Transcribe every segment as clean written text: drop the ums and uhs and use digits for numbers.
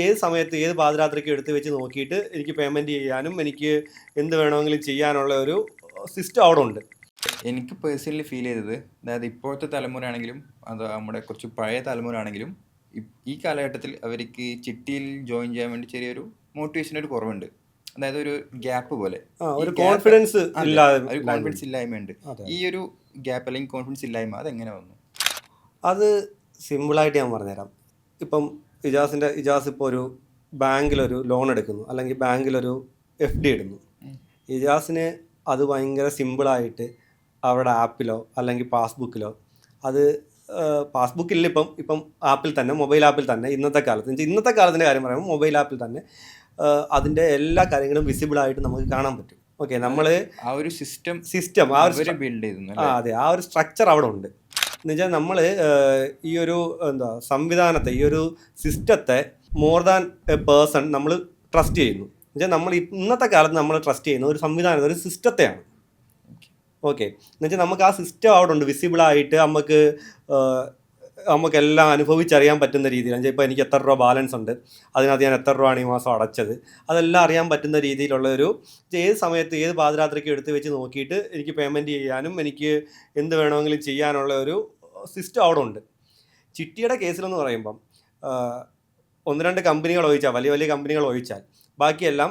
ഏത് സമയത്ത് ഏത് പാതിരാത്രിക്കും എടുത്ത് വെച്ച് നോക്കിയിട്ട് എനിക്ക് പേയ്മെൻറ്റ് ചെയ്യാനും എനിക്ക് എന്ത് വേണമെങ്കിലും ചെയ്യാനുള്ള ഒരു സിസ്റ്റം അവിടെ ഉണ്ട്. എനിക്ക് പേഴ്സണലി ഫീൽ ചെയ്തത്, അതായത് ഇപ്പോഴത്തെ തലമുറയാണെങ്കിലും അത് നമ്മുടെ കുറച്ച് പഴയ തലമുറയാണെങ്കിലും ഈ കാലഘട്ടത്തിൽ അവർക്ക് ചിട്ടിയിൽ ജോയിൻ ചെയ്യാൻ വേണ്ടി ചെറിയൊരു മോട്ടിവേഷൻ ഒരു കുറവുണ്ട്. അതായത് ഒരു ഗ്യാപ്പ് പോലെ ഈ ഒരു ഗ്യാപ്പ് കോൺഫിഡൻസ് അതെ ഇല്ലാതെ ഒരു കോൺഫിഡൻസ് ഇല്ലായ്മയുണ്ട്. അതെ. ഈ ഒരു ഗ്യാപ്പ് അല്ലെങ്കിൽ കോൺഫിഡൻസ് ഇല്ലായ്മ അതെങ്ങനെ വന്നു? അത് സിമ്പിളായിട്ട് ഞാൻ പറഞ്ഞുതരാം. ഇപ്പം ഇജാസ് ഇപ്പോൾ ഒരു ബാങ്കിലൊരു ലോൺ എടുക്കുന്നു, അല്ലെങ്കിൽ ബാങ്കിലൊരു FD ഇടുന്നു. ഇജാസിന് അത് ഭയങ്കര സിമ്പിളായിട്ട് അവരുടെ ആപ്പിലോ അല്ലെങ്കിൽ പാസ്ബുക്കിലോ അത് പാസ്ബുക്കില്ല, ഇപ്പം ആപ്പിൽ തന്നെ, മൊബൈൽ ആപ്പിൽ തന്നെ ഇന്നത്തെ കാലത്തിൻ്റെ കാര്യം പറയുമ്പോൾ മൊബൈൽ ആപ്പിൽ തന്നെ അതിൻ്റെ എല്ലാ കാര്യങ്ങളും വിസിബിളായിട്ട് നമുക്ക് കാണാൻ പറ്റും. ഓക്കെ, നമ്മൾ ആ ഒരു സിസ്റ്റം ബിൽഡ് ചെയ്തു. അതെ, ആ ഒരു സ്ട്രക്ചർ അവിടെ ഉണ്ട്. എന്നുവെച്ചാൽ നമ്മൾ ഈ ഒരു സംവിധാനത്തെ, ഈ ഒരു സിസ്റ്റത്തെ മോർ ദാൻ എ പേഴ്സൺ നമ്മൾ ട്രസ്റ്റ് ചെയ്യുന്നു. എന്നുവെച്ചാൽ നമ്മൾ ഇന്നത്തെ കാലത്ത് നമ്മൾ ട്രസ്റ്റ് ചെയ്യുന്ന ഒരു സംവിധാനം, ഒരു സിസ്റ്റത്തെയാണ്. ഓക്കെ, എന്നുവെച്ചാൽ നമുക്ക് ആ സിസ്റ്റം അവിടെ ഉണ്ട്, വിസിബിളായിട്ട് നമുക്കെല്ലാം അനുഭവിച്ചറിയാൻ പറ്റുന്ന രീതിയിൽ. എന്നുവെച്ചാൽ ഇപ്പോൾ എനിക്ക് എത്ര രൂപ ബാലൻസ് ഉണ്ട്, അതിനകത്ത് ഞാൻ എത്ര രൂപയാണ് ഈ മാസം അടച്ചത്, അതെല്ലാം അറിയാൻ പറ്റുന്ന രീതിയിലുള്ള ഒരു ഏത് സമയത്ത് ഏത് പാതിരാത്രിക്കും എടുത്ത് വെച്ച് നോക്കിയിട്ട് എനിക്ക് പേയ്മെൻറ്റ് ചെയ്യാനും എനിക്ക് എന്ത് വേണമെങ്കിലും ചെയ്യാനുള്ള ഒരു സിസ്റ്റം അവിടെ ഉണ്ട്. ചിട്ടിയുടെ കേസിലെന്ന് പറയുമ്പം ഒന്ന് രണ്ട് കമ്പനികൾ ഒഴിച്ചാൽ, വലിയ വലിയ കമ്പനികൾ ഒഴിച്ചാൽ ബാക്കിയെല്ലാം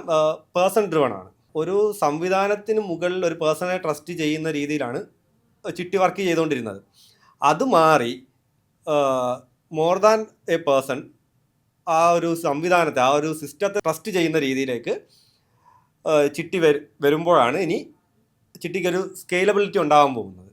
പേഴ്സൺ ഡ്രിവൺ ആണ്. ഒരു സംവിധാനത്തിന് മുകളിൽ ഒരു പേഴ്സണെ ട്രസ്റ്റ് ചെയ്യുന്ന രീതിയിലാണ് ചിട്ടി വർക്ക് ചെയ്തുകൊണ്ടിരുന്നത്. അത് മാറി മോർ ദാൻ എ പേഴ്സൺ ആ ഒരു സംവിധാനത്തെ, ആ ഒരു സിസ്റ്റത്തെ ട്രസ്റ്റ് ചെയ്യുന്ന രീതിയിലേക്ക് ചിട്ടി വരുമ്പോഴാണ് ഇനി ചിട്ടിക്കൊരു സ്കെയിലബിലിറ്റി ഉണ്ടാകാൻ പോകുന്നത്.